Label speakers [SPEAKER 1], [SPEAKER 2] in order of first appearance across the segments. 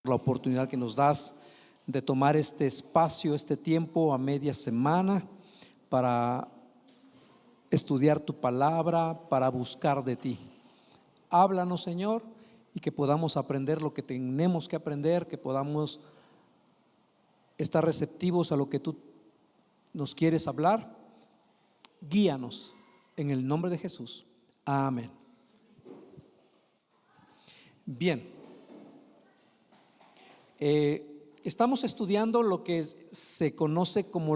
[SPEAKER 1] la oportunidad que nos das de tomar este espacio, este tiempo a media semana para estudiar tu palabra, para buscar de ti. Háblanos, Señor, y que podamos aprender lo que tenemos que aprender, que podamos estar receptivos a lo que tú nos quieres hablar. Guíanos en el nombre de Jesús. Amén. Bien. Estamos estudiando lo que se conoce como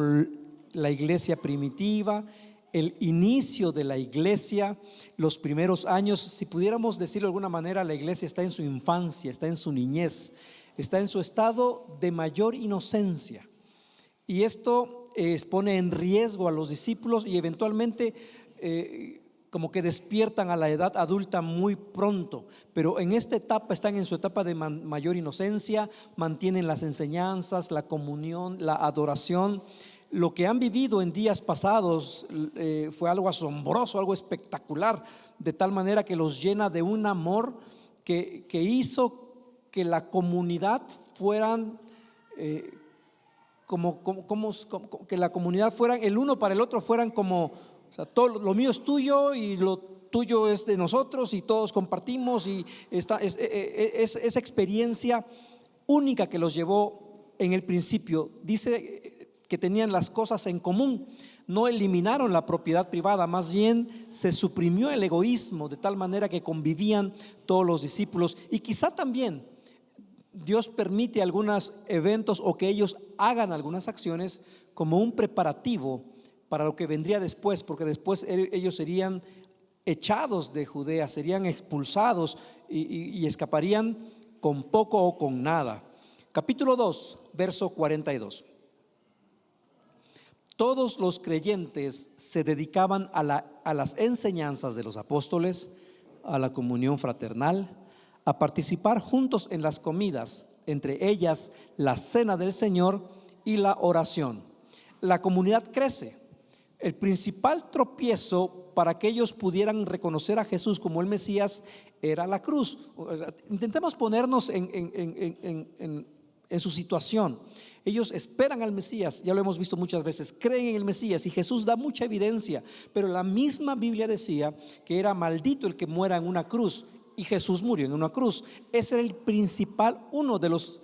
[SPEAKER 1] la iglesia primitiva, el inicio de la iglesia, los primeros años. Si pudiéramos decirlo de alguna manera, la iglesia está en su infancia, está en su niñez, está en su estado de mayor inocencia. Y esto pone en riesgo a los discípulos y eventualmente como que despiertan a la edad adulta muy pronto, pero en esta etapa están en su etapa de mayor inocencia, mantienen las enseñanzas, la comunión, la adoración. Lo que han vivido en días pasados fue algo asombroso, algo espectacular, de tal manera que los llena de un amor que hizo que la comunidad fueran que la comunidad fueran el uno para el otro, fueran como, o sea, todo lo mío es tuyo y lo tuyo es de nosotros y todos compartimos. Y esa experiencia única que los llevó en el principio. Dice que tenían las cosas en común, no eliminaron la propiedad privada, más bien se suprimió el egoísmo, de tal manera que convivían todos los discípulos. Y quizá también Dios permite algunos eventos o que ellos hagan algunas acciones como un preparativo para lo que vendría después, porque después ellos serían echados de Judea, serían expulsados y escaparían con poco o con nada. Capítulo 2, verso 42. Todos los creyentes se dedicaban a las enseñanzas de los apóstoles, a la comunión fraternal, a participar juntos en las comidas, entre ellas la cena del Señor y la oración. La comunidad crece. El principal tropiezo para que ellos pudieran reconocer a Jesús como el Mesías era la cruz. O sea, intentemos ponernos en su situación. Ellos esperan al Mesías, ya lo hemos visto muchas veces, creen en el Mesías y Jesús da mucha evidencia, pero la misma Biblia decía que era maldito el que muera en una cruz, y Jesús murió en una cruz. Ese era uno de los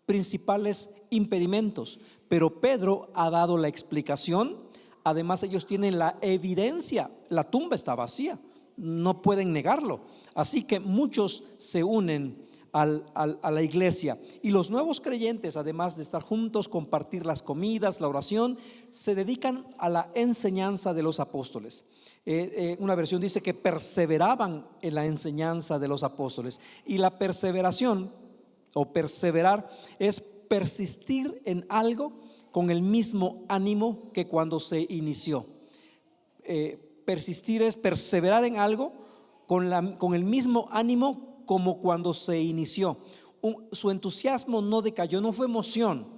[SPEAKER 1] principales impedimentos, pero Pedro ha dado la explicación. Además, ellos tienen la evidencia, la tumba está vacía, no pueden negarlo. Así que muchos se unen a la iglesia, y los nuevos creyentes, además de estar juntos, compartir las comidas, la oración, se dedican a la enseñanza de los apóstoles. Una versión dice que perseveraban en la enseñanza de los apóstoles. Y la perseveración o perseverar es persistir en algo con el mismo ánimo que cuando se inició. Persistir es perseverar en algo con el mismo ánimo como cuando se inició. Su entusiasmo no decayó, no fue emoción.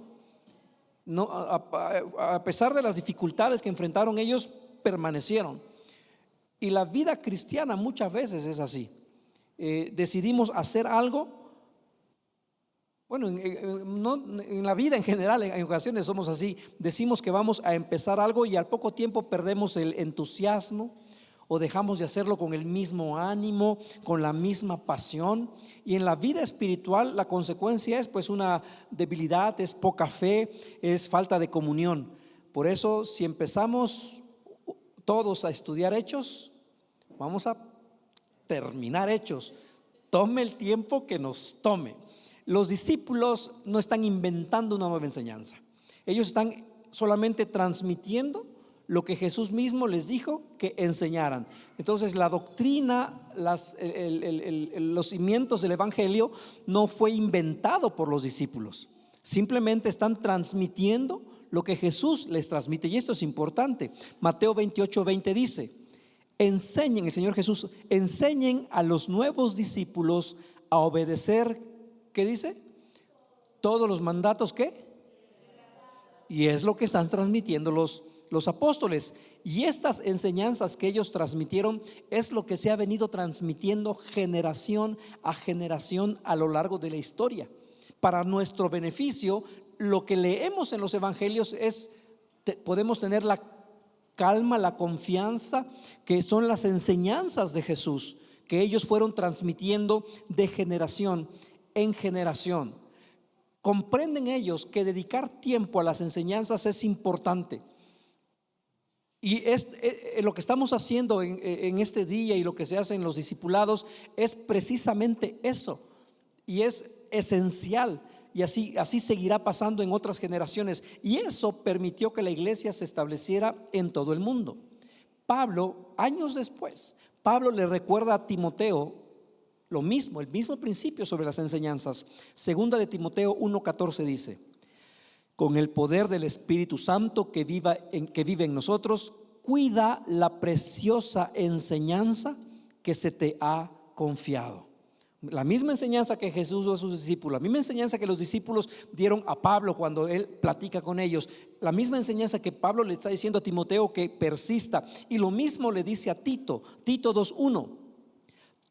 [SPEAKER 1] No, a pesar de las dificultades que enfrentaron, ellos permanecieron. Y la vida cristiana muchas veces es así. Decidimos hacer algo. Bueno, en la vida en general, en ocasiones somos así. Decimos que vamos a empezar algo y al poco tiempo perdemos el entusiasmo, o dejamos de hacerlo con el mismo ánimo, con la misma pasión. Y en la vida espiritual la consecuencia es pues una debilidad, es poca fe, es falta de comunión. Por eso, si empezamos todos a estudiar Hechos, vamos a terminar Hechos, tome el tiempo que nos tome. Los discípulos no están inventando una nueva enseñanza, ellos están solamente transmitiendo lo que Jesús mismo les dijo que enseñaran. Entonces la doctrina, los cimientos del evangelio no fue inventado por los discípulos, simplemente están transmitiendo lo que Jesús les transmite. Y esto es importante. Mateo 28:20 dice: enseñen, el Señor Jesús, enseñen a los nuevos discípulos a obedecer, ¿qué dice? Todos los mandatos, ¿qué? Y es lo que están transmitiendo los apóstoles. Y estas enseñanzas que ellos transmitieron es lo que se ha venido transmitiendo generación a generación a lo largo de la historia. Para nuestro beneficio, lo que leemos en los evangelios podemos tener la calma, la confianza, que son las enseñanzas de Jesús, que ellos fueron transmitiendo de generación en generación. Comprenden ellos que dedicar tiempo a las enseñanzas es importante. Y lo que estamos haciendo en este día y lo que se hace en los discipulados es precisamente eso. Y es esencial. Y así seguirá pasando en otras generaciones. Y eso permitió que la iglesia se estableciera en todo el mundo. Pablo, años después, Pablo le recuerda a Timoteo lo mismo, el mismo principio sobre las enseñanzas. Segunda de Timoteo 1:14 dice: con el poder del Espíritu Santo que vive en nosotros, cuida la preciosa enseñanza que se te ha confiado. La misma enseñanza que Jesús dio a sus discípulos, la misma enseñanza que los discípulos dieron a Pablo cuando él platica con ellos, la misma enseñanza que Pablo le está diciendo a Timoteo que persista, y lo mismo le dice a Tito 2:1: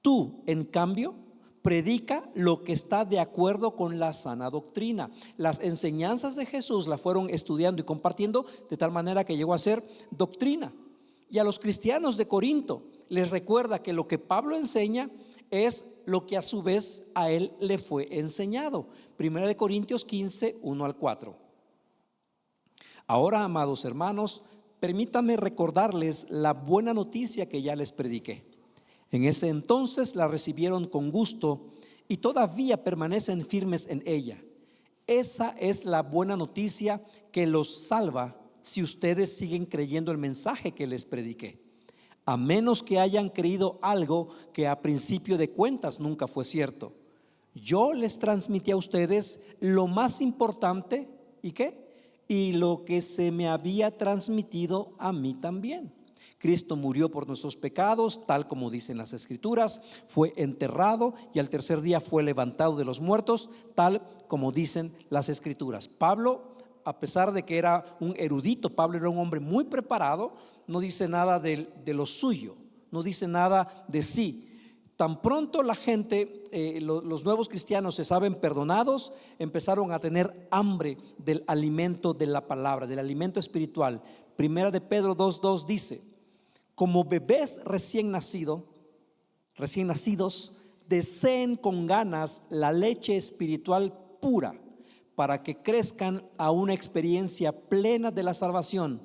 [SPEAKER 1] tú, en cambio, predica lo que está de acuerdo con la sana doctrina. Las enseñanzas de Jesús la fueron estudiando y compartiendo de tal manera que llegó a ser doctrina. Y a los cristianos de Corinto les recuerda que lo que Pablo enseña es lo que a su vez a él le fue enseñado. Primera de Corintios 15:1-4. Ahora, amados hermanos, permítanme recordarles la buena noticia que ya les prediqué. En ese entonces la recibieron con gusto y todavía permanecen firmes en ella. Esa es la buena noticia que los salva si ustedes siguen creyendo el mensaje que les prediqué, a menos que hayan creído algo que a principio de cuentas nunca fue cierto. Yo les transmití a ustedes lo más importante, ¿y qué? Y lo que se me había transmitido a mí también. Cristo murió por nuestros pecados, tal como dicen las Escrituras, fue enterrado y al tercer día fue levantado de los muertos, tal como dicen las Escrituras. Pablo, a pesar de que era un erudito, Pablo era un hombre muy preparado, no dice nada de lo suyo, no dice nada de sí. Tan pronto la gente, los nuevos cristianos se saben perdonados, empezaron a tener hambre del alimento de la palabra, del alimento espiritual. Primera de Pedro 2:2 dice: como bebés recién nacidos, deseen con ganas la leche espiritual pura, para que crezcan a una experiencia plena de la salvación.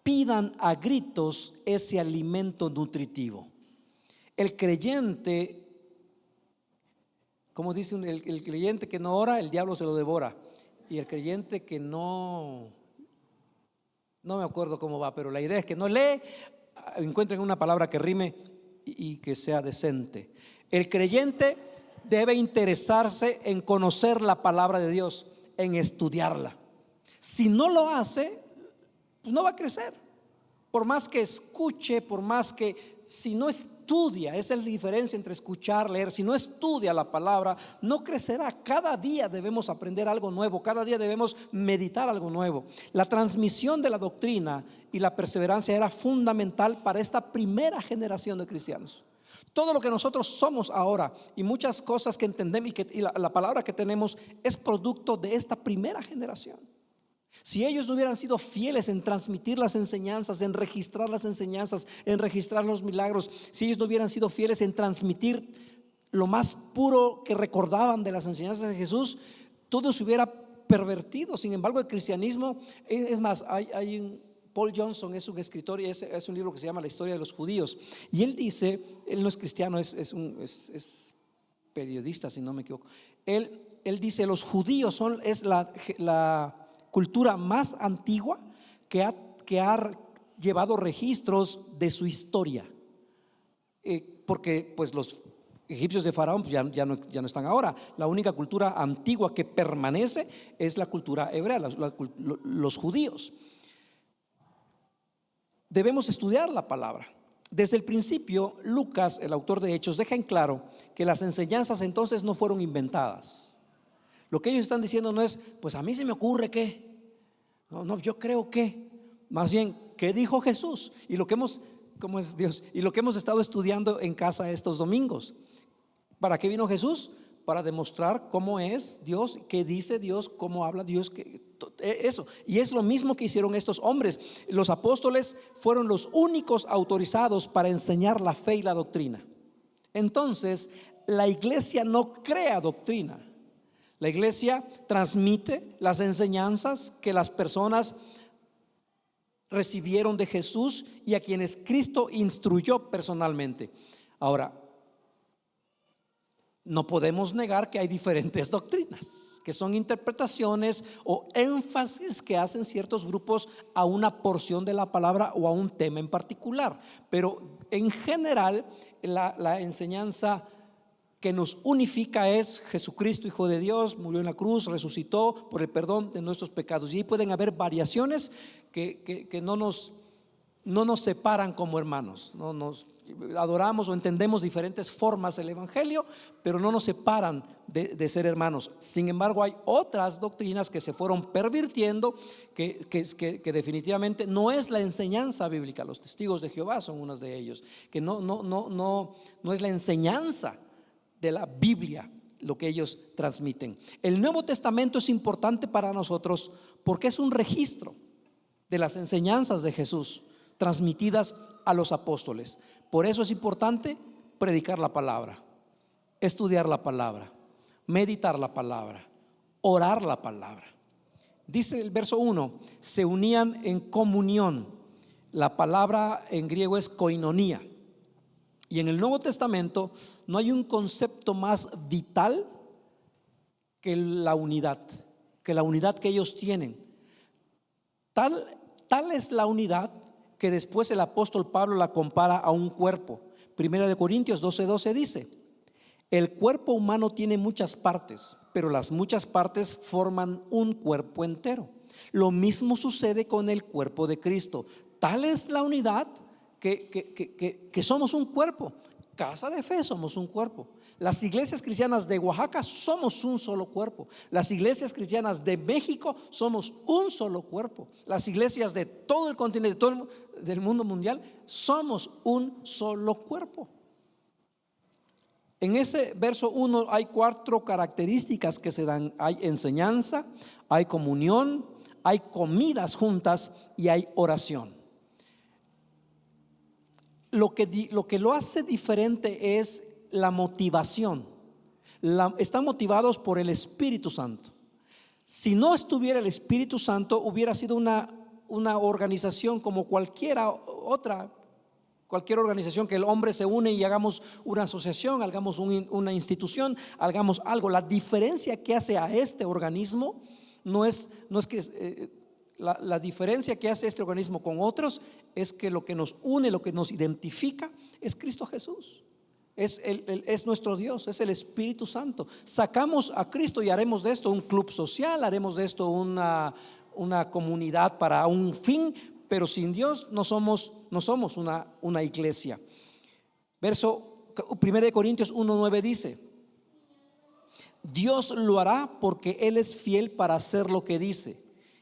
[SPEAKER 1] Pidan a gritos ese alimento nutritivo. El creyente, como dice el creyente que no ora, el diablo se lo devora. Y el creyente que no me acuerdo cómo va, pero la idea es que no lee, encuentren una palabra que rime y que sea decente. El creyente debe interesarse en conocer la palabra de Dios, en estudiarla. Si no lo hace, pues no va a crecer. Por más que escuche, si no estudia, esa es la diferencia entre escuchar, leer. Si no estudia la palabra, no crecerá. Cada día debemos aprender algo nuevo, cada día debemos meditar algo nuevo. La transmisión de la doctrina y la perseverancia era fundamental para esta primera generación de cristianos. Todo lo que nosotros somos ahora y muchas cosas que entendemos y la palabra que tenemos es producto de esta primera generación. Si ellos no hubieran sido fieles en transmitir las enseñanzas, en registrar las enseñanzas, en registrar los milagros, si ellos no hubieran sido fieles en transmitir lo más puro que recordaban de las enseñanzas de Jesús, todo se hubiera pervertido. Sin embargo, el cristianismo, es más, hay Paul Johnson es un escritor y es un libro que se llama La historia de los judíos, y él dice, él no es cristiano, es periodista si no me equivoco. Él dice: los judíos es la cultura más antigua que ha llevado registros de su historia, porque pues los egipcios de Faraón pues ya no están ahora. La única cultura antigua que permanece es la cultura hebrea, los judíos. Debemos estudiar la palabra. Desde el principio, Lucas, el autor de Hechos, deja en claro que las enseñanzas entonces no fueron inventadas. Lo que ellos están diciendo no es, pues a mí se me ocurre que, no, yo creo que, más bien, ¿qué dijo Jesús? Y lo que hemos, ¿cómo es Dios? Y lo que hemos estado estudiando en casa estos domingos. ¿Para qué vino Jesús? para demostrar cómo es Dios, qué dice Dios, cómo habla Dios, eso. Y es lo mismo que hicieron estos hombres. Los apóstoles fueron los únicos autorizados para enseñar la fe y la doctrina. Entonces, la iglesia no crea doctrina. La iglesia transmite las enseñanzas que las personas recibieron de Jesús y a quienes Cristo instruyó personalmente. Ahora, no podemos negar que hay diferentes doctrinas, que son interpretaciones o énfasis que hacen ciertos grupos a una porción de la palabra o a un tema en particular. Pero en general, la enseñanza que nos unifica es Jesucristo, Hijo de Dios, murió en la cruz, resucitó por el perdón de nuestros pecados. Y ahí pueden haber variaciones que no nos separan como hermanos. No nos adoramos o entendemos diferentes formas del evangelio, pero no nos separan de ser hermanos. Sin embargo, hay otras doctrinas que se fueron pervirtiendo, que definitivamente no es la enseñanza bíblica. Los testigos de Jehová son unos de ellos, que no es la enseñanza de la Biblia lo que ellos transmiten. El Nuevo Testamento es importante para nosotros porque es un registro de las enseñanzas de Jesús transmitidas a los apóstoles. Por eso es importante predicar la palabra, estudiar la palabra, meditar la palabra, orar la palabra. Dice el verso 1, se unían en comunión. La palabra en griego es koinonía. Y en el Nuevo Testamento no hay un concepto más vital que la unidad que ellos tienen. Tal es la unidad que después el apóstol Pablo la compara a un cuerpo. Primera de Corintios 12:12 dice: el cuerpo humano tiene muchas partes, pero las muchas partes forman un cuerpo entero. Lo mismo sucede con el cuerpo de Cristo. Tal es la unidad que somos un cuerpo. Casa de Fe somos un cuerpo. Las iglesias cristianas de Oaxaca somos un solo cuerpo. Las iglesias cristianas de México somos un solo cuerpo. Las iglesias de todo el continente, del mundo mundial, somos un solo cuerpo. En ese verso 1 hay 4 características que se dan. Hay enseñanza, hay comunión, hay comidas juntas y hay oración. Lo que lo hace diferente es la motivación. Están motivados por el Espíritu Santo. Si no estuviera el Espíritu Santo, hubiera sido una organización como cualquier organización que el hombre se une y hagamos una asociación, hagamos una institución, hagamos algo. La diferencia que hace a este organismo no es que la diferencia que hace este organismo con otros es que lo que nos une, lo que nos identifica es Cristo Jesús. Es nuestro Dios, es el Espíritu Santo. Sacamos a Cristo y haremos de esto un club social, haremos de esto una comunidad para un fin, pero sin Dios no somos una iglesia. Verso 1 Corintios 1:9 dice: Dios lo hará porque Él es fiel para hacer lo que dice,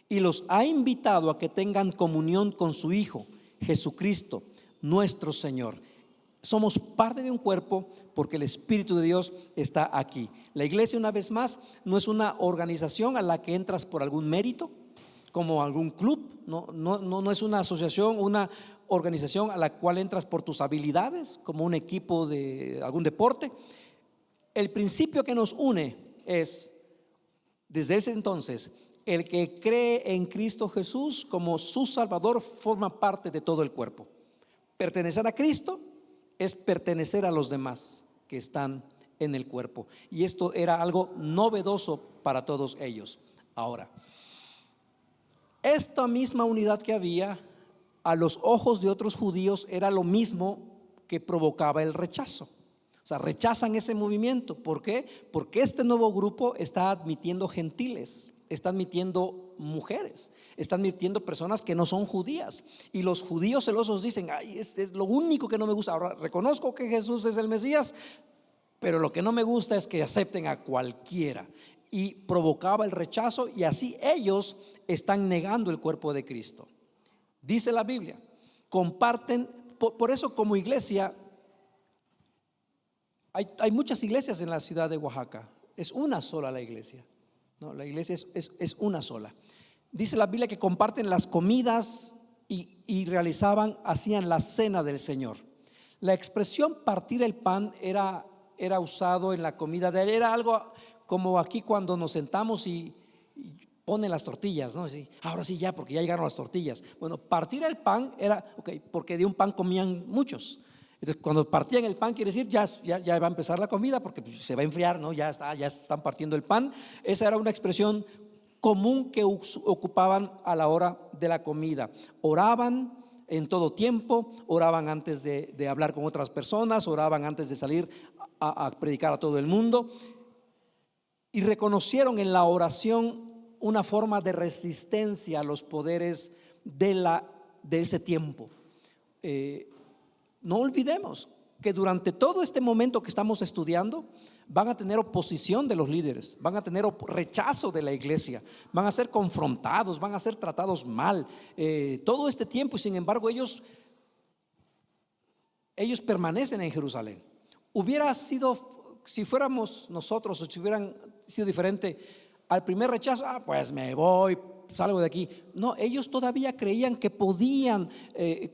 [SPEAKER 1] y los ha invitado a que tengan comunión con su Hijo Jesucristo nuestro Señor. Somos parte de un cuerpo porque el Espíritu de Dios está aquí. La iglesia, una vez más, no es una organización a la que entras por algún mérito, como algún club. No es una asociación, una organización a la cual entras por tus habilidades, como un equipo de algún deporte. El principio que nos une es, desde ese entonces, el que cree en Cristo Jesús como su Salvador forma parte de todo el cuerpo. Pertenecer a Cristo es pertenecer a los demás que están en el cuerpo. Y esto era algo novedoso para todos ellos. Ahora, esta misma unidad que había a los ojos de otros judíos era lo mismo que provocaba el rechazo. O sea, rechazan ese movimiento. ¿Por qué? Porque este nuevo grupo está admitiendo gentiles, está admitiendo mujeres, está admitiendo personas que no son judías. Y los judíos celosos dicen: ay, es lo único que no me gusta. Ahora, reconozco que Jesús es el Mesías, pero lo que no me gusta es que acepten a cualquiera. Y provocaba el rechazo, y así ellos están negando el cuerpo de Cristo. Dice la Biblia, comparten. Por eso, como iglesia, hay muchas iglesias en la ciudad de Oaxaca. Es una sola la iglesia. No, la iglesia es una sola. Dice la Biblia que comparten las comidas y hacían la cena del Señor. La expresión partir el pan era usado en la comida de él. Era algo como aquí cuando nos sentamos y ponen las tortillas, ¿no? Así, ahora sí ya, porque ya llegaron las tortillas. Bueno, partir el pan era, porque de un pan comían muchos. Entonces, cuando partían el pan, quiere decir ya va a empezar la comida, porque pues, se va a enfriar, ¿no? Ya están partiendo el pan. Esa era una expresión común que ocupaban a la hora de la comida. Oraban en todo tiempo, oraban antes de hablar con otras personas, oraban antes de salir a predicar a todo el mundo, y reconocieron en la oración una forma de resistencia a los poderes de ese tiempo. No olvidemos que durante todo este momento que estamos estudiando van a tener oposición de los líderes, van a tener rechazo de la iglesia, van a ser confrontados, van a ser tratados mal todo este tiempo, y sin embargo ellos permanecen en Jerusalén. Hubiera sido, si fuéramos nosotros, o si hubieran sido diferente, al primer rechazo, pues me voy, salgo de aquí. No, ellos todavía creían que podían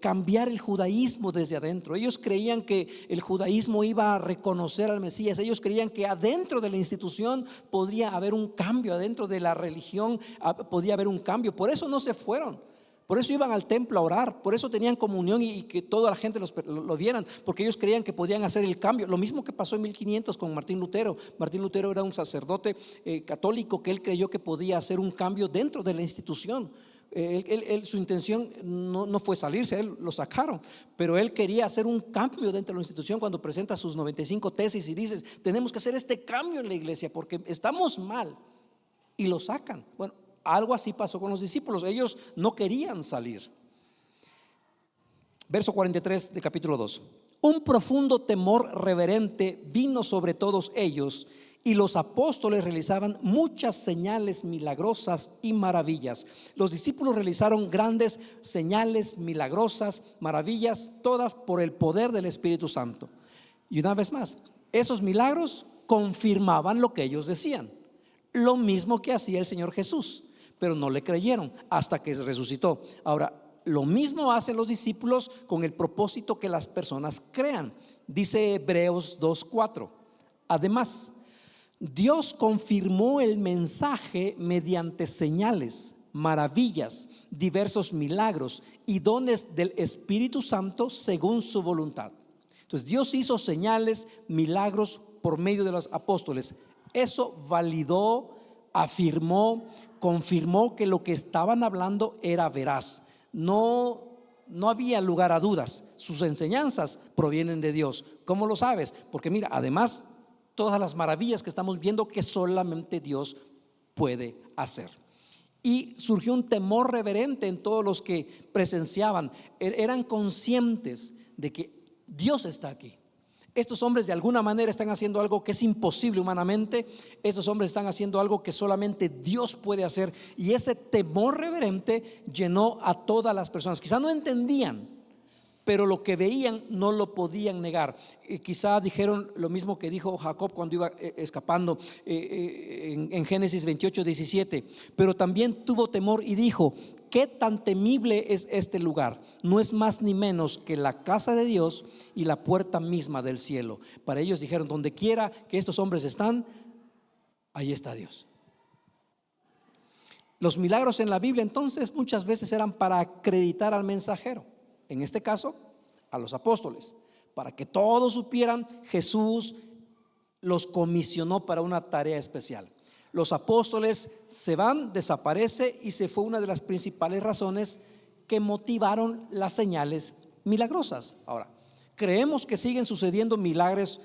[SPEAKER 1] cambiar el judaísmo desde adentro. Ellos creían que el judaísmo iba a reconocer al Mesías. Ellos creían que adentro de la institución podría haber un cambio, adentro de la religión podía haber un cambio. Por eso no se fueron. Por eso iban al templo a orar, por eso tenían comunión y que toda la gente lo vieran, porque ellos creían que podían hacer el cambio. Lo mismo que pasó en 1500 con Martín Lutero. Martín Lutero era un sacerdote católico que él creyó que podía hacer un cambio dentro de la institución. Su intención no fue salirse, él lo sacaron, pero él quería hacer un cambio dentro de la institución cuando presenta sus 95 tesis y dice: tenemos que hacer este cambio en la iglesia porque estamos mal, y lo sacan. Bueno, algo así pasó con los discípulos. Ellos no querían salir. Verso 43 de capítulo 2. Un profundo temor reverente vino sobre todos ellos, y los apóstoles realizaban muchas señales milagrosas y maravillas. Los discípulos realizaron grandes señales milagrosas, maravillas, todas por el poder del Espíritu Santo. Y una vez más, esos milagros confirmaban lo que ellos decían, lo mismo que hacía el Señor Jesús, pero no le creyeron hasta que resucitó. Ahora, lo mismo hacen los discípulos con el propósito que las personas crean. Dice Hebreos 2:4. Además, Dios confirmó el mensaje mediante señales, maravillas, diversos milagros y dones del Espíritu Santo según su voluntad. Entonces, Dios hizo señales, milagros por medio de los apóstoles. Eso validó, afirmó, confirmó que lo que estaban hablando era veraz. No había lugar a dudas. Sus enseñanzas provienen de Dios. ¿Cómo lo sabes? Porque mira, además, todas las maravillas que estamos viendo que solamente Dios puede hacer. Y surgió un temor reverente en todos los que presenciaban. Eran conscientes de que Dios está aquí. Estos hombres de alguna manera están haciendo algo que es imposible humanamente. Estos hombres están haciendo algo que solamente Dios puede hacer. Y ese temor reverente llenó a todas las personas. Quizá no entendían, pero lo que veían no lo podían negar. Quizá dijeron lo mismo que dijo Jacob cuando iba escapando en Génesis 28:17. Pero también tuvo temor y dijo: ¿qué tan temible es este lugar? No es más ni menos que la casa de Dios y la puerta misma del cielo. Para ellos dijeron: donde quiera que estos hombres están, ahí está Dios. Los milagros en la Biblia entonces muchas veces eran para acreditar al mensajero. En este caso, a los apóstoles, para que todos supieran, Jesús los comisionó para una tarea especial. Los apóstoles se van, desaparece, y se fue una de las principales razones que motivaron las señales milagrosas. Ahora, creemos que siguen sucediendo milagros,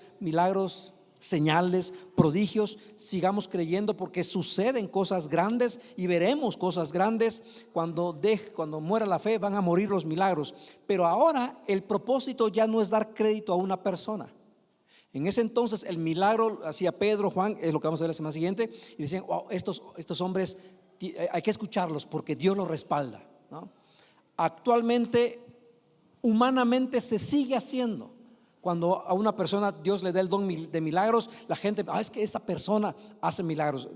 [SPEAKER 1] señales, prodigios. Sigamos creyendo, porque suceden cosas grandes y veremos cosas grandes. Cuando muera la fe, van a morir los milagros. Pero ahora el propósito ya no es dar crédito a una persona. En ese entonces el milagro hacía Pedro, Juan, es lo que vamos a ver la semana siguiente, y decían: wow, estos hombres hay que escucharlos porque Dios los respalda, ¿no? Actualmente, humanamente se sigue haciendo. Cuando a una persona Dios le da el don de milagros, la gente, es que esa persona hace milagros.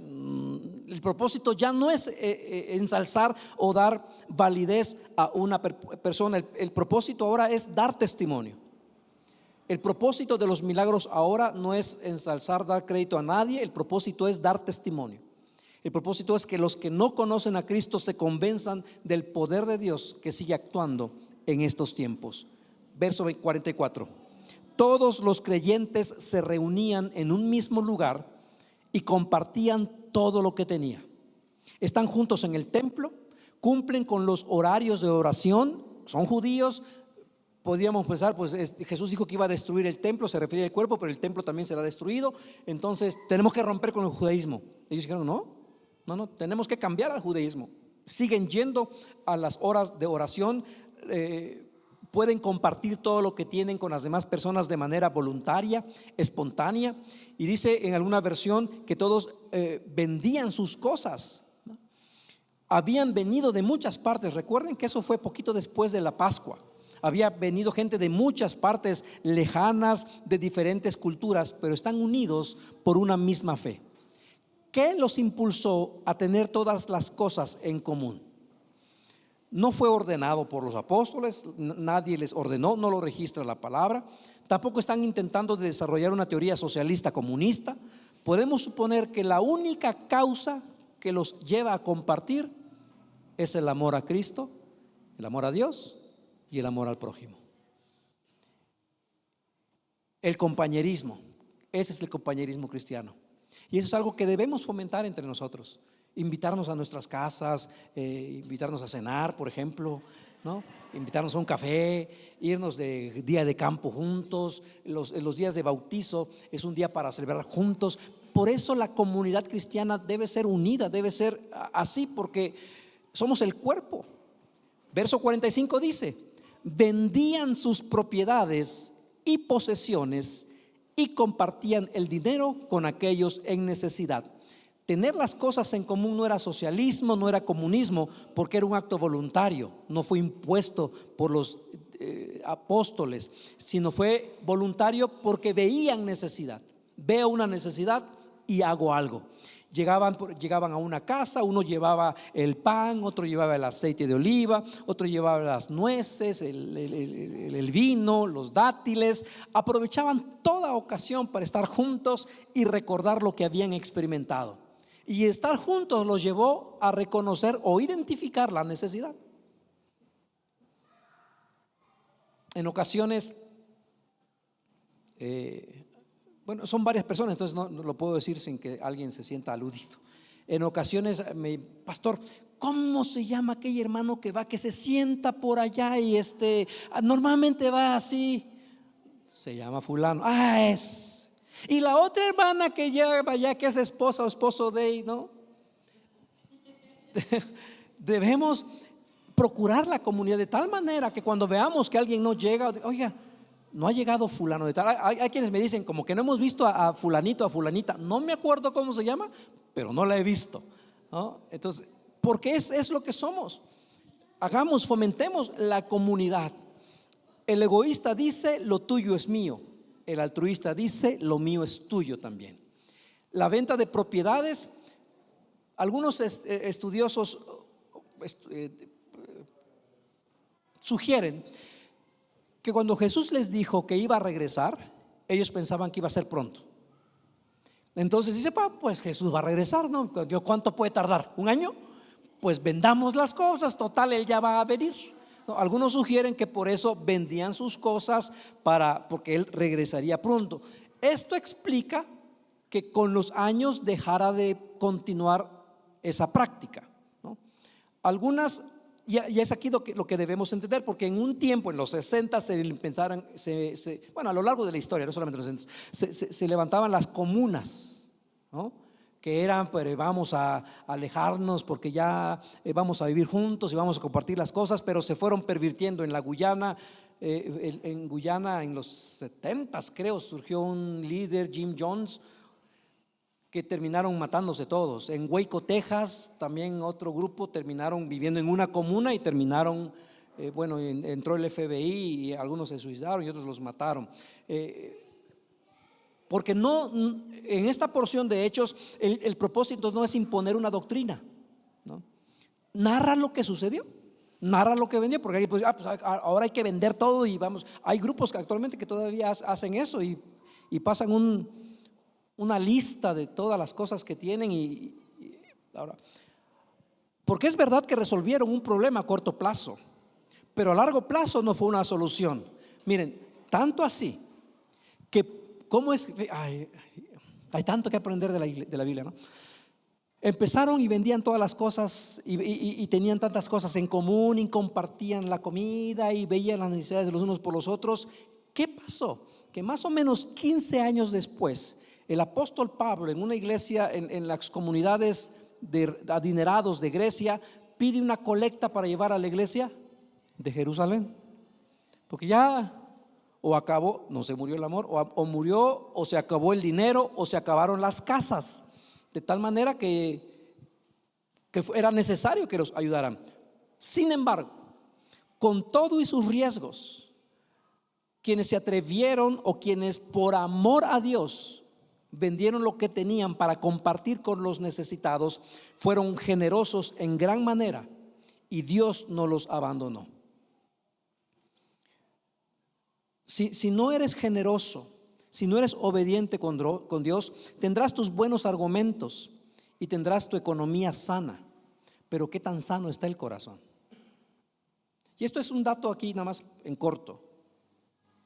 [SPEAKER 1] El propósito ya no es ensalzar o dar validez a una persona. El propósito ahora es dar testimonio. El propósito de los milagros ahora no es ensalzar, dar crédito a nadie. El propósito es dar testimonio. El propósito es que los que no conocen a Cristo se convenzan del poder de Dios que sigue actuando en estos tiempos. Verso 44. Todos los creyentes se reunían en un mismo lugar y compartían todo lo que tenía. Están juntos en el templo, cumplen con los horarios de oración, son judíos. Podríamos pensar, pues Jesús dijo que iba a destruir el templo, se refería al cuerpo, pero el templo también será destruido. Entonces tenemos que romper con el judaísmo. Ellos dijeron, no, tenemos que cambiar al judaísmo. Siguen yendo a las horas de oración, pueden compartir todo lo que tienen con las demás personas de manera voluntaria, espontánea. Y dice en alguna versión que todos vendían sus cosas, ¿no? Habían venido de muchas partes. Recuerden que eso fue poquito después de la Pascua. Había venido gente de muchas partes lejanas, de diferentes culturas, pero están unidos por una misma fe. ¿Qué los impulsó a tener todas las cosas en común? No fue ordenado por los apóstoles, nadie les ordenó, no lo registra la palabra. Tampoco están intentando desarrollar una teoría socialista comunista. Podemos suponer que la única causa que los lleva a compartir es el amor a Cristo, el amor a Dios y el amor al prójimo. El compañerismo, ese es el compañerismo cristiano. Y eso es algo que debemos fomentar entre nosotros. Invitarnos a nuestras casas, invitarnos a cenar, por ejemplo, ¿no? Invitarnos a un café, irnos de día de campo juntos. Los días de bautizo es un día para celebrar juntos. Por eso la comunidad cristiana debe ser unida, debe ser así, porque somos el cuerpo. Verso 45 dice: vendían sus propiedades y posesiones y compartían el dinero con aquellos en necesidad. Tener las cosas en común no era socialismo, no era comunismo, porque era un acto voluntario, no fue impuesto por los apóstoles, sino fue voluntario porque veían necesidad. Veo una necesidad y hago algo. Llegaban a una casa, uno llevaba el pan, otro llevaba el aceite de oliva, otro llevaba las nueces, el vino, los dátiles. Aprovechaban toda ocasión para estar juntos y recordar lo que habían experimentado. Y estar juntos los llevó a reconocer o identificar la necesidad. En ocasiones, bueno, son varias personas, entonces no lo puedo decir sin que alguien se sienta aludido. En ocasiones, pastor, ¿cómo se llama aquel hermano que se sienta por allá y normalmente va así? Se llama fulano. Es. Y la otra hermana que lleva allá, que es esposa o esposo de, ¿no? Debemos procurar la comunidad de tal manera que cuando veamos que alguien no llega, oiga, no ha llegado fulano de tal. Hay quienes me dicen como que no hemos visto a fulanito, a fulanita. No me acuerdo cómo se llama, pero no la he visto, ¿no? Entonces, porque es lo que somos. Fomentemos la comunidad. El egoísta dice: lo tuyo es mío. El altruista dice: lo mío es tuyo también. La venta de propiedades, algunos estudiosos sugieren que cuando Jesús les dijo que iba a regresar, ellos pensaban que iba a ser pronto. Entonces dice: pues Jesús va a regresar, ¿no? ¿Cuánto puede tardar? ¿Un año? Pues vendamos las cosas, total, Él ya va a venir. No, algunos sugieren que por eso vendían sus cosas porque Él regresaría pronto. Esto explica que con los años dejara de continuar esa práctica, ¿no? Algunas, ya es aquí lo que debemos entender, porque en un tiempo, en los 60, bueno, a lo largo de la historia, no solamente en los 60, se levantaban las comunas, ¿no? Que eran, pero vamos a alejarnos porque ya vamos a vivir juntos y vamos a compartir las cosas, pero se fueron pervirtiendo en la Guyana. En Guyana en los 70 creo surgió un líder, Jim Jones, que terminaron matándose todos. En Waco, Texas, también otro grupo terminaron viviendo en una comuna y terminaron Bueno, entró el FBI y algunos se suicidaron y otros los mataron. Porque no, en esta porción de Hechos, el propósito no es imponer una doctrina, ¿no? Narra lo que sucedió, narra lo que vendió, porque ahí pues ahora hay que vender todo y vamos. Hay grupos que actualmente que todavía hacen eso y pasan una lista de todas las cosas que tienen ahora, porque es verdad que resolvieron un problema a corto plazo, pero a largo plazo no fue una solución. Miren, tanto así que cómo es, hay tanto que aprender de la Biblia, ¿no? Empezaron y vendían todas las cosas y tenían tantas cosas en común y compartían la comida y veían las necesidades de los unos por los otros. ¿Qué pasó? Que más o menos 15 años después, el apóstol Pablo en una iglesia en las comunidades de adinerados de Grecia pide una colecta para llevar a la iglesia de Jerusalén, porque ya o acabó, no se murió el amor, o murió, o se acabó el dinero, o se acabaron las casas, de tal manera que era necesario que los ayudaran. Sin embargo, con todo y sus riesgos, quienes se atrevieron o quienes por amor a Dios vendieron lo que tenían para compartir con los necesitados, fueron generosos en gran manera y Dios no los abandonó. Si no eres generoso, si no eres obediente con Dios, tendrás tus buenos argumentos y tendrás tu economía sana, pero ¿qué tan sano está el corazón? Y esto es un dato aquí nada más en corto.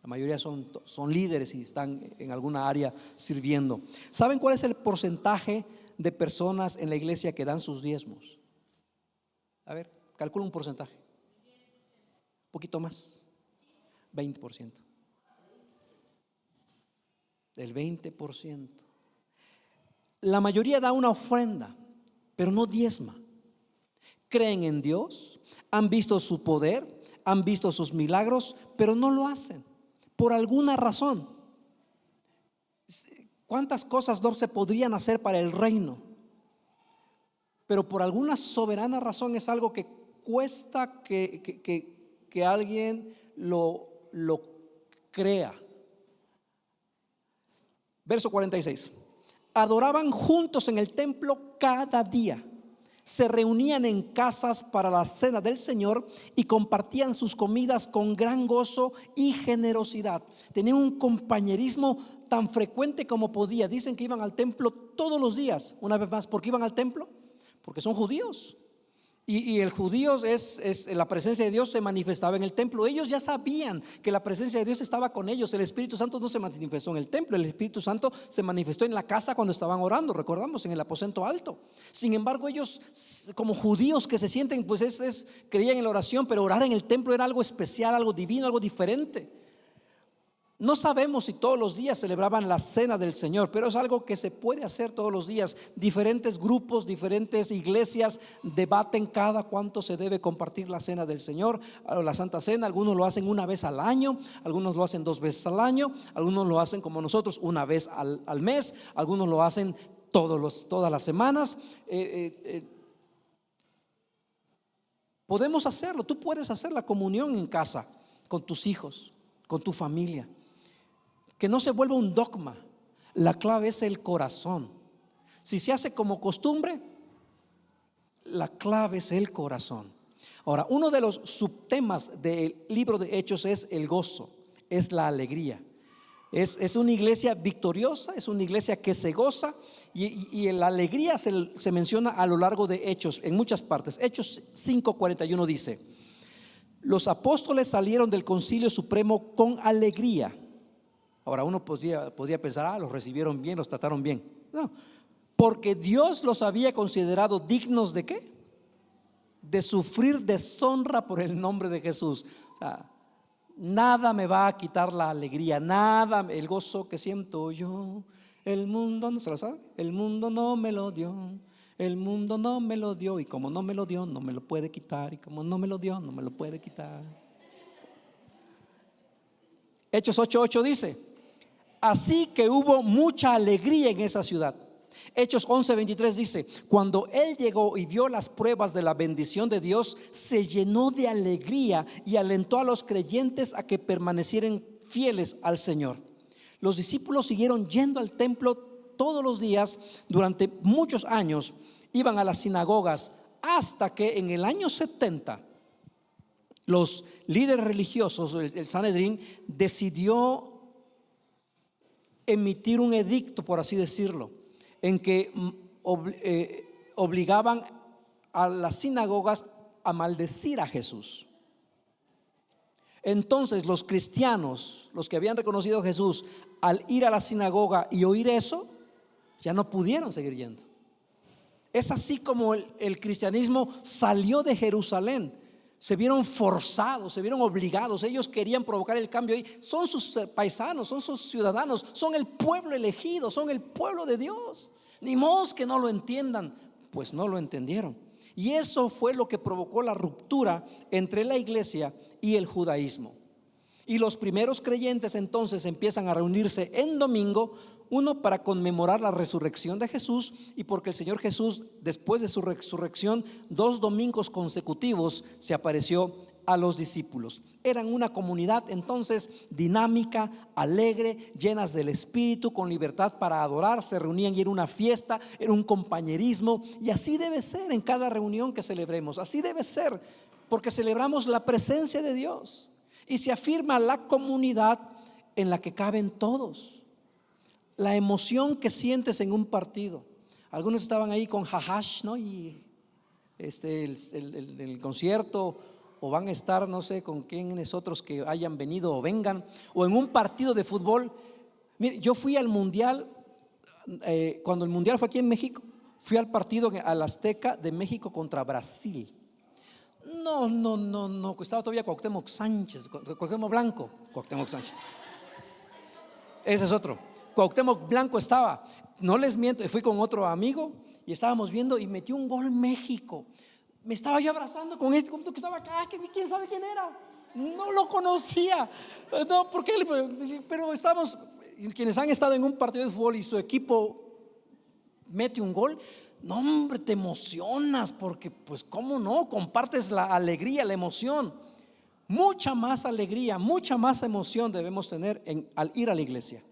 [SPEAKER 1] La mayoría son líderes y están en alguna área sirviendo. ¿Saben cuál es el porcentaje de personas en la iglesia que dan sus diezmos? A ver, calcula un porcentaje. Un poquito más. 20%. Del 20%. La mayoría da una ofrenda, pero no diezma. Creen en Dios, han visto su poder, han visto sus milagros, pero no lo hacen por alguna razón. ¿Cuántas cosas no se podrían hacer para el reino? Pero por alguna soberana razón es algo que cuesta que alguien lo crea. Verso 46. Adoraban juntos en el templo cada día, se reunían en casas para la cena del Señor y compartían sus comidas con gran gozo y generosidad. Tenían un compañerismo tan frecuente como podía. Dicen que iban al templo todos los días. Una vez más, ¿por qué iban al templo? Porque son judíos. Y el judío la presencia de Dios se manifestaba en el templo. Ellos ya sabían que la presencia de Dios estaba con ellos. El Espíritu Santo no se manifestó en el templo. El Espíritu Santo se manifestó en la casa cuando estaban orando, recordamos, en el aposento alto. Sin embargo, ellos como judíos que se sienten, pues creían en la oración, pero orar en el templo era algo especial, algo divino, algo diferente. No sabemos si todos los días celebraban la cena del Señor, pero es algo que se puede hacer todos los días. Diferentes grupos, diferentes iglesias debaten cada cuánto se debe compartir la cena del Señor, la Santa Cena. Algunos lo hacen una vez al año, algunos lo hacen 2 veces al año, algunos lo hacen como nosotros una vez al mes, algunos lo hacen todas las semanas. Podemos hacerlo. Tú puedes hacer la comunión en casa con tus hijos, con tu familia. Que no se vuelva un dogma. La clave es el corazón. Si se hace como costumbre, la clave es el corazón. Ahora, uno de los subtemas del libro de Hechos es el gozo, es la alegría. Es una iglesia victoriosa, es una iglesia que se goza. Y la alegría se menciona a lo largo de Hechos en muchas partes. Hechos 5:41 dice: los apóstoles salieron del concilio supremo con alegría. Ahora uno podría pensar, los recibieron bien, los trataron bien. No, porque Dios los había considerado dignos ¿de qué? De sufrir deshonra por el nombre de Jesús. O sea, nada me va a quitar la alegría, nada, el gozo que siento yo. El mundo, ¿no se lo sabe? El mundo no me lo dio, el mundo no me lo dio, y como no me lo dio, no me lo puede quitar, y como no me lo dio, no me lo puede quitar. Hechos 8:8 dice: así que hubo mucha alegría en esa ciudad. Hechos 11:23 dice: cuando él llegó y vio las pruebas de la bendición de Dios, se llenó de alegría y alentó a los creyentes a que permanecieran fieles al Señor. Los discípulos siguieron yendo al templo todos los días durante muchos años. Iban a las sinagogas hasta que en el año 70 los líderes religiosos, el Sanedrín, decidió emitir un edicto, por así decirlo, en que obligaban a las sinagogas a maldecir a Jesús. Entonces los cristianos, los que habían reconocido a Jesús, al ir a la sinagoga y oír eso, ya no pudieron seguir yendo. Es así como el cristianismo salió de Jerusalén. Se vieron forzados, se vieron obligados. Ellos querían provocar el cambio ahí. Son sus paisanos, son sus ciudadanos, son el pueblo elegido, son el pueblo de Dios. Ni modo que no lo entiendan. Pues no lo entendieron. Y eso fue lo que provocó la ruptura entre la iglesia y el judaísmo. Y los primeros creyentes entonces empiezan a reunirse en domingo, uno para conmemorar la resurrección de Jesús, y porque el Señor Jesús, después de su resurrección, 2 domingos consecutivos se apareció a los discípulos. Eran una comunidad entonces dinámica, alegre, llenas del Espíritu, con libertad para adorar. Se reunían y era una fiesta, era un compañerismo. Y así debe ser en cada reunión que celebremos. Así debe ser, porque celebramos la presencia de Dios y se afirma la comunidad en la que caben todos. La emoción que sientes en un partido. Algunos estaban ahí con Jahash, ¿no? Y el concierto, o van a estar, no sé con quiénes otros que hayan venido o vengan, o en un partido de fútbol. Mire, yo fui al mundial, cuando el mundial fue aquí en México, fui al partido al Azteca de México contra Brasil. No, estaba todavía Cuauhtémoc Sánchez, Cuauhtémoc Blanco, Cuauhtémoc Sánchez. Ese es otro. Cuauhtémoc Blanco estaba, no les miento, fui con otro amigo y estábamos viendo y metió un gol México. Me estaba yo abrazando con este que estaba acá, que quién sabe quién era, no lo conocía. No, ¿por qué? Pero estamos, quienes han estado en un partido de fútbol y su equipo mete un gol, no, hombre, te emocionas, porque pues cómo no, compartes la alegría, la emoción. Mucha más alegría, mucha más emoción debemos tener al ir a la iglesia,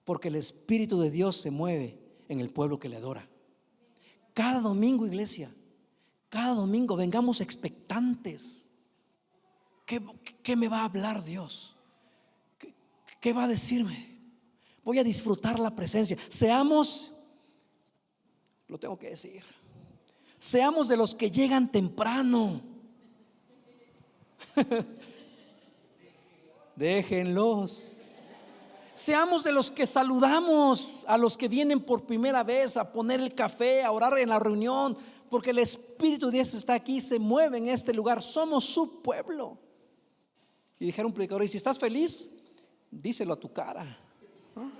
[SPEAKER 1] porque el Espíritu de Dios se mueve en el pueblo que le adora. Cada domingo, iglesia, cada domingo vengamos expectantes. ¿Qué me va a hablar Dios? ¿Qué va a decirme? Voy a disfrutar la presencia. Seamos, lo tengo que decir, seamos de los que llegan temprano. Déjenlos. Seamos de los que saludamos a los que vienen por primera vez a poner el café, a orar en la reunión, porque el Espíritu de Dios está aquí, se mueve en este lugar. Somos su pueblo. Y dijeron un predicador: y si estás feliz, díselo a tu cara, ¿no?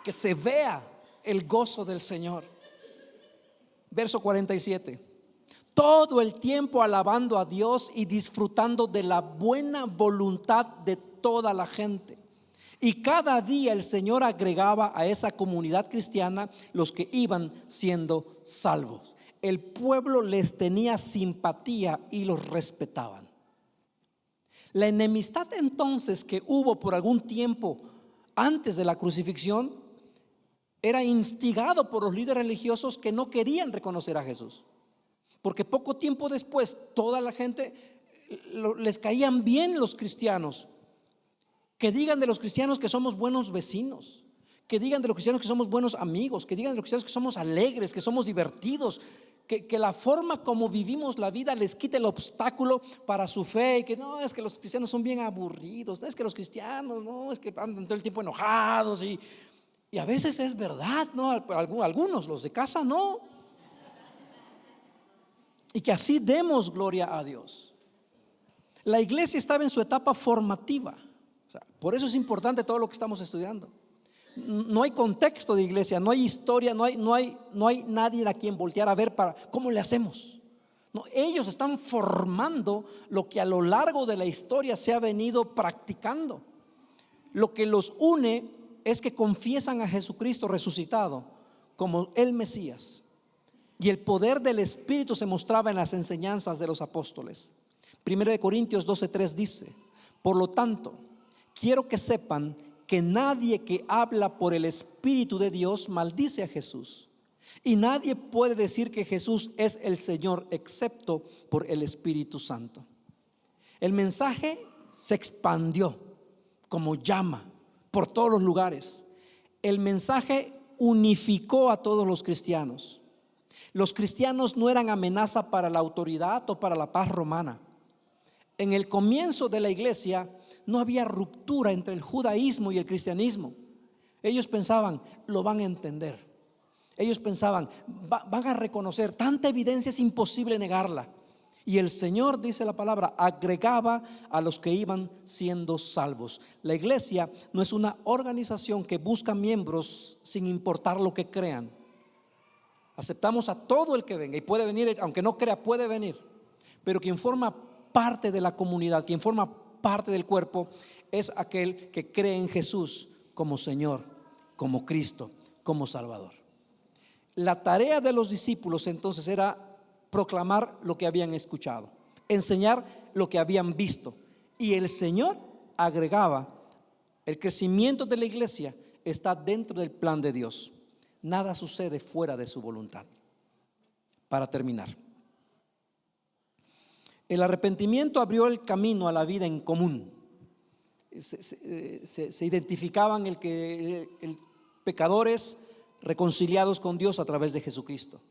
[SPEAKER 1] Que se vea el gozo del Señor. Verso 47. Todo el tiempo alabando a Dios y disfrutando de la buena voluntad de toda la gente. Y cada día el Señor agregaba a esa comunidad cristiana los que iban siendo salvos. El pueblo les tenía simpatía y los respetaban. La enemistad entonces que hubo por algún tiempo antes de la crucifixión era instigado por los líderes religiosos que no querían reconocer a Jesús, porque poco tiempo después toda la gente les caían bien los cristianos. Que digan de los cristianos que somos buenos vecinos, que digan de los cristianos que somos buenos amigos, que digan de los cristianos que somos alegres, que somos divertidos, que la forma como vivimos la vida les quite el obstáculo para su fe. Y que no, es que los cristianos son bien aburridos, no, es que los cristianos, no, es que andan todo el tiempo enojados. Y a veces es verdad, ¿no? Algunos, los de casa, no. Y que así demos gloria a Dios. La iglesia estaba en su etapa formativa. O sea, por eso es importante todo lo que estamos estudiando. No hay contexto de iglesia, no hay historia, no hay nadie a quien voltear a ver para cómo le hacemos. No, ellos están formando lo que a lo largo de la historia se ha venido practicando. Lo que los une es que confiesan a Jesucristo resucitado como el Mesías. Y el poder del Espíritu se mostraba en las enseñanzas de los apóstoles. 1 Corintios 12:3 dice: por lo tanto, quiero que sepan que nadie que habla por el Espíritu de Dios maldice a Jesús. Y nadie puede decir que Jesús es el Señor excepto por el Espíritu Santo. El mensaje se expandió como llama por todos los lugares. El mensaje unificó a todos los cristianos. Los cristianos no eran amenaza para la autoridad o para la paz romana. En el comienzo de la iglesia no había ruptura entre el judaísmo y el cristianismo. Ellos pensaban, lo van a entender. Ellos pensaban, van a reconocer, tanta evidencia es imposible negarla. Y el Señor, dice la palabra, agregaba a los que iban siendo salvos. La iglesia no es una organización que busca miembros sin importar lo que crean. Aceptamos a todo el que venga y puede venir, aunque no crea, puede venir. Pero quien forma parte de la comunidad, quien forma parte del cuerpo, es aquel que cree en Jesús como Señor, como Cristo, como Salvador. La tarea de los discípulos entonces era proclamar lo que habían escuchado, enseñar lo que habían visto. Y el Señor agregaba: el crecimiento de la iglesia está dentro del plan de Dios. Nada sucede fuera de su voluntad. Para terminar, el arrepentimiento abrió el camino a la vida en común. Se identificaban pecadores reconciliados con Dios a través de Jesucristo.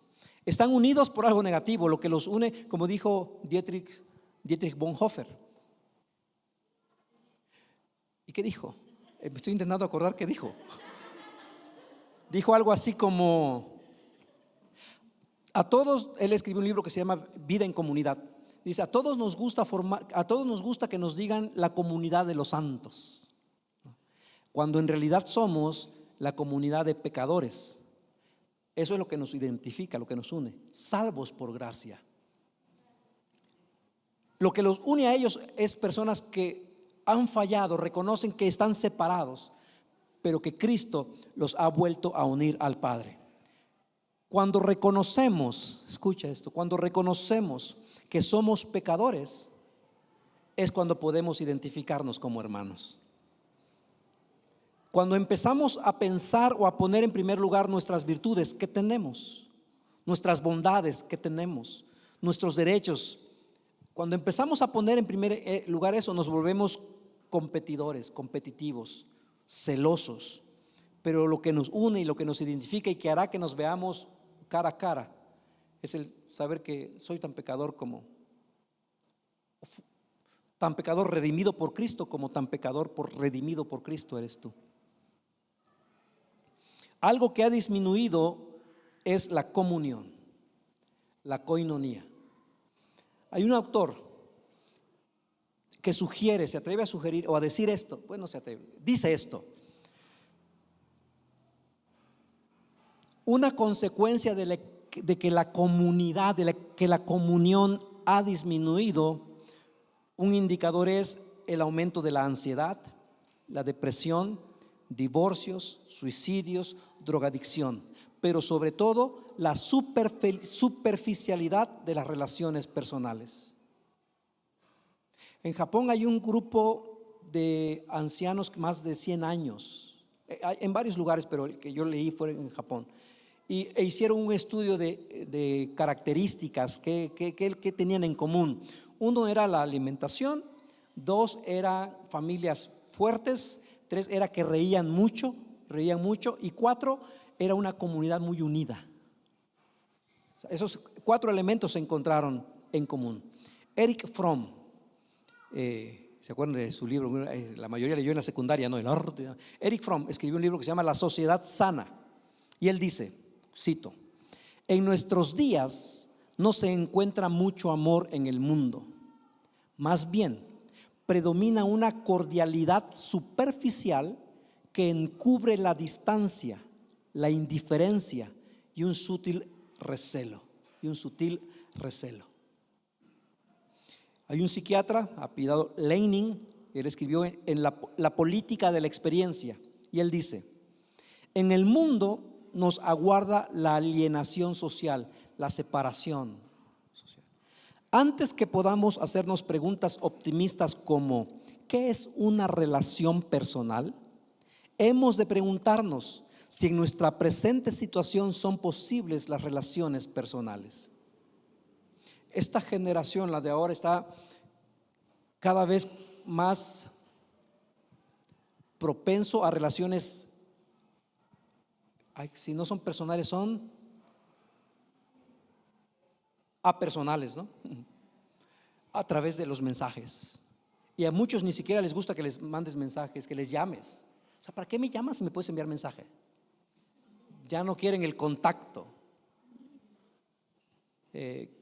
[SPEAKER 1] Están unidos por algo negativo, lo que los une, como dijo Dietrich Bonhoeffer. ¿Y qué dijo? Me estoy intentando acordar qué dijo. Dijo algo así como: a todos, él escribió un libro que se llama Vida en Comunidad. Dice: a todos nos gusta que nos digan la comunidad de los santos, cuando en realidad somos la comunidad de pecadores. Eso es lo que nos identifica, lo que nos une, salvos por gracia. Lo que los une a ellos es personas que han fallado, reconocen que están separados, pero que Cristo los ha vuelto a unir al Padre. Cuando reconocemos, escucha esto, cuando reconocemos que somos pecadores, es cuando podemos identificarnos como hermanos. Cuando empezamos a pensar o a poner en primer lugar nuestras virtudes que tenemos, nuestras bondades que tenemos, nuestros derechos, cuando empezamos a poner en primer lugar eso, nos volvemos competidores, competitivos, celosos. Pero lo que nos une y lo que nos identifica y que hará que nos veamos cara a cara es el saber que soy tan pecador redimido por Cristo, como tan pecador redimido por Cristo eres tú. Algo que ha disminuido es la comunión, la koinonía. Hay un autor que se atreve a sugerir o a decir esto. Bueno, se atreve, dice esto: una consecuencia de que la comunidad, que la comunión ha disminuido, un indicador es el aumento de la ansiedad, la depresión, divorcios, suicidios, drogadicción, pero sobre todo la superficialidad de las relaciones personales. En Japón hay un grupo de ancianos más de 100 años, en varios lugares, pero el que yo leí fue en Japón. E hicieron un estudio de características que tenían en común. Uno era la alimentación, 2 era familias fuertes, 3 era que reían mucho, y 4 era una comunidad muy unida. Esos 4 elementos se encontraron en común. Erich Fromm, ¿se acuerdan de su libro? La mayoría leyó en la secundaria, ¿no? Erich Fromm escribió un libro que se llama La Sociedad Sana, y él dice, cito: en nuestros días no se encuentra mucho amor en el mundo, más bien predomina una cordialidad superficial que encubre la distancia, la indiferencia y un sutil recelo. Hay un psiquiatra apellidado Leining, él escribió en la política de la experiencia, y él dice: en el mundo nos aguarda la alienación social, la separación social. Antes que podamos hacernos preguntas optimistas como ¿qué es una relación personal?, hemos de preguntarnos si en nuestra presente situación son posibles las relaciones personales. Esta generación, la de ahora, está cada vez más propenso a relaciones, si no son personales, son apersonales, ¿no? A través de los mensajes. Y a muchos ni siquiera les gusta que les mandes mensajes, que les llames. O sea, ¿para qué me llamas si me puedes enviar mensaje? Ya no quieren el contacto.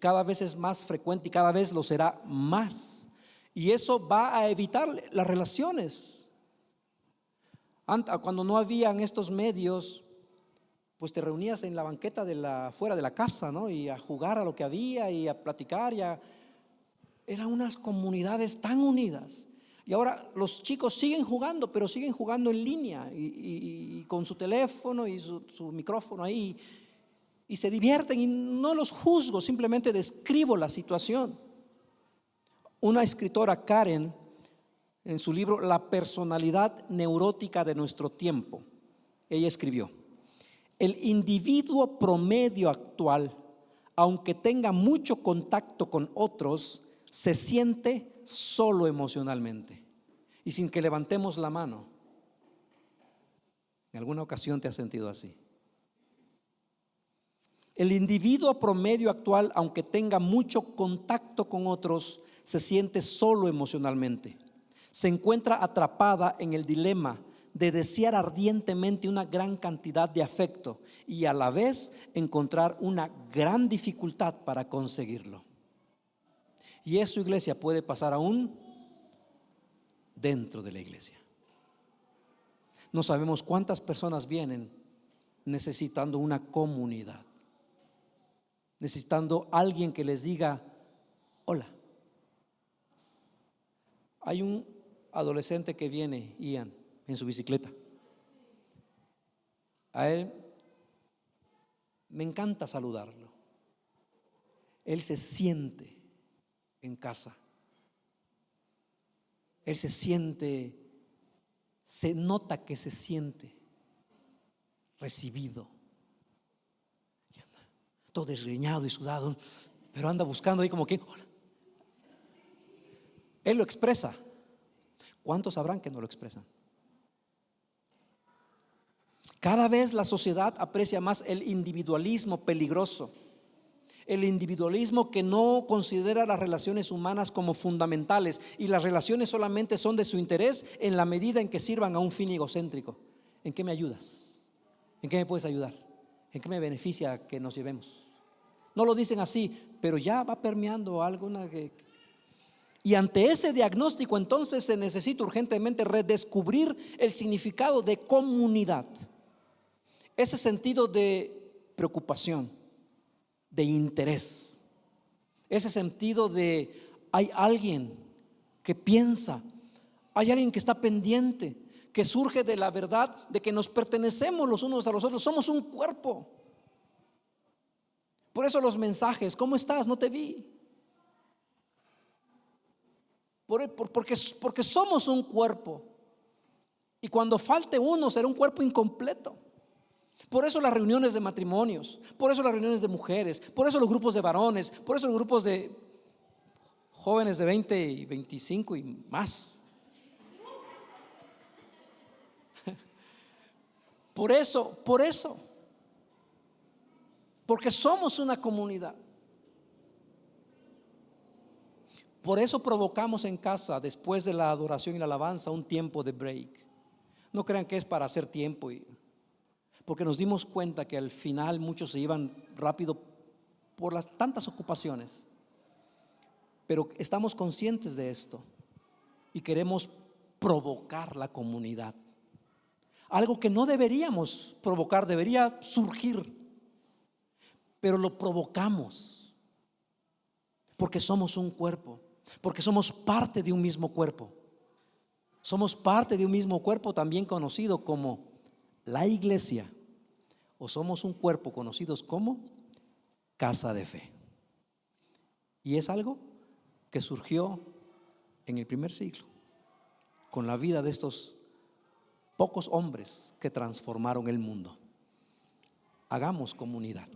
[SPEAKER 1] Cada vez es más frecuente y cada vez lo será más. Y eso va a evitar las relaciones. Cuando no habían estos medios, pues te reunías en la banqueta fuera de la casa, ¿no? Y a jugar a lo que había y a platicar. Eran unas comunidades tan unidas. Y ahora los chicos siguen jugando, pero siguen jugando en línea y con su teléfono y su micrófono ahí. Y se divierten, y no los juzgo, simplemente describo la situación. Una escritora, Karen, en su libro La personalidad neurótica de nuestro tiempo, ella escribió: el individuo promedio actual, aunque tenga mucho contacto con otros, se siente solo emocionalmente y sin que levantemos la mano. ¿En alguna ocasión te has sentido así? El individuo promedio actual, aunque tenga mucho contacto con otros, se siente solo emocionalmente. Se encuentra atrapada en el dilema de desear ardientemente una gran cantidad de afecto y a la vez encontrar una gran dificultad para conseguirlo. Y eso, iglesia, puede pasar aún dentro de la iglesia. No sabemos cuántas personas vienen necesitando una comunidad, necesitando alguien que les diga hola. Hay un adolescente que viene, Ian, en su bicicleta. A él me encanta saludarlo. Él se siente en casa. Él se nota que se siente recibido. Todo desgreñado y sudado, pero anda buscando ahí como que hola. Él lo expresa. ¿Cuántos sabrán que no lo expresan? Cada vez la sociedad aprecia más el individualismo peligroso, el individualismo que no considera las relaciones humanas como fundamentales, y las relaciones solamente son de su interés en la medida en que sirvan a un fin egocéntrico. ¿En qué me ayudas? ¿En qué me puedes ayudar? ¿En qué me beneficia que nos llevemos? No lo dicen así, pero ya va permeando alguna y ante ese diagnóstico, entonces se necesita urgentemente redescubrir el significado de comunidad, ese sentido de preocupación, de interés, ese sentido de hay alguien que piensa, hay alguien que está pendiente, que surge de la verdad de que nos pertenecemos los unos a los otros, somos un cuerpo. Por eso los mensajes, ¿cómo estás? No te vi. Porque somos un cuerpo, y cuando falte uno será un cuerpo incompleto. Por eso las reuniones de matrimonios, por eso las reuniones de mujeres, por eso los grupos de varones, por eso los grupos de jóvenes de 20 y 25 y más. Por eso, porque somos una comunidad. Por eso provocamos en casa, después de la adoración y la alabanza, un tiempo de break. No crean que es para hacer tiempo, porque nos dimos cuenta que al final muchos se iban rápido por las tantas ocupaciones. Pero estamos conscientes de esto y queremos provocar la comunidad. Algo que no deberíamos provocar, debería surgir, pero lo provocamos porque somos un cuerpo, porque somos parte de un mismo cuerpo. Somos parte de un mismo cuerpo, también conocido como la iglesia o somos un cuerpo conocidos como casa de fe. Y es algo que surgió en el primer siglo, con la vida de estos pocos hombres que transformaron el mundo. Hagamos comunidad,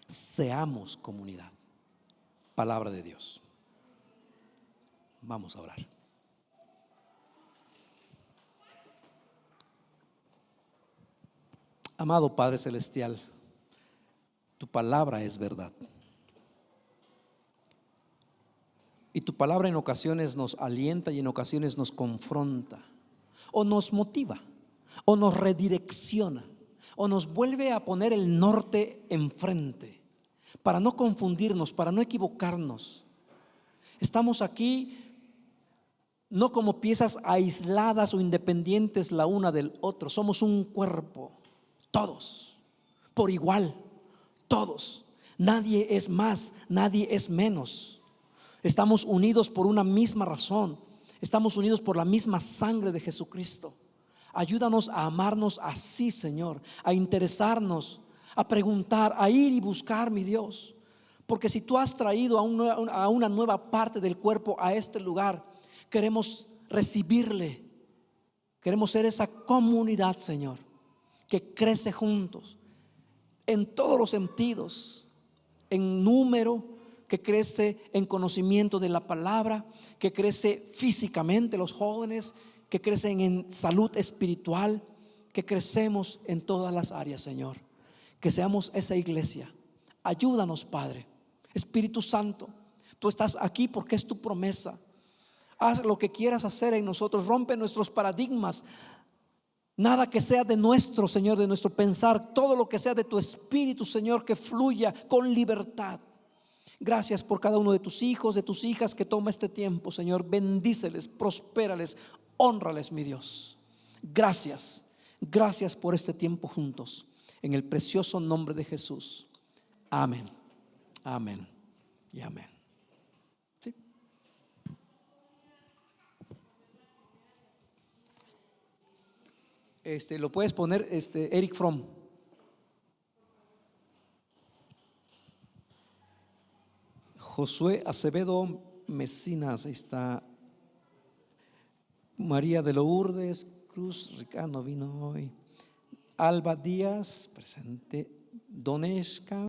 [SPEAKER 1] seamos comunidad. Palabra de Dios. Vamos a orar. Amado Padre Celestial, tu palabra es verdad. Y tu palabra en ocasiones nos alienta y en ocasiones nos confronta, o nos motiva, o nos redirecciona, o nos vuelve a poner el norte enfrente, para no confundirnos, para no equivocarnos. Estamos aquí no como piezas aisladas o independientes la una del otro. Somos un cuerpo, todos, por igual, todos. Nadie es más, nadie es menos. Estamos unidos por una misma razón. Estamos unidos por la misma sangre de Jesucristo. Ayúdanos a amarnos así, Señor, a interesarnos, a preguntar, a ir y buscar, mi Dios. Porque si tú has traído a una nueva parte del cuerpo a este lugar, queremos recibirle. Queremos ser esa comunidad, Señor, que crece juntos en todos los sentidos, en número, que crece en conocimiento de la palabra, que crece físicamente los jóvenes, que crecen en salud espiritual, que crecemos en todas las áreas, Señor. Que seamos esa iglesia. Ayúdanos, Padre. Espíritu Santo, tú estás aquí porque es tu promesa. Haz lo que quieras hacer en nosotros. Rompe nuestros paradigmas. Nada que sea de nuestro, Señor, de nuestro pensar. Todo lo que sea de tu Espíritu, Señor, que fluya con libertad. Gracias por cada uno de tus hijos, de tus hijas que toma este tiempo, Señor. Bendíceles, prospérales, hónrales, mi Dios. Gracias, gracias por este tiempo juntos. En el precioso nombre de Jesús. Amén, amén y amén. ¿Sí? Lo puedes poner, Eric Fromm. Josué Acevedo Mecinas, ahí está. María de Lourdes Cruz, Ricardo vino hoy. Alba Díaz, presente. Donesca.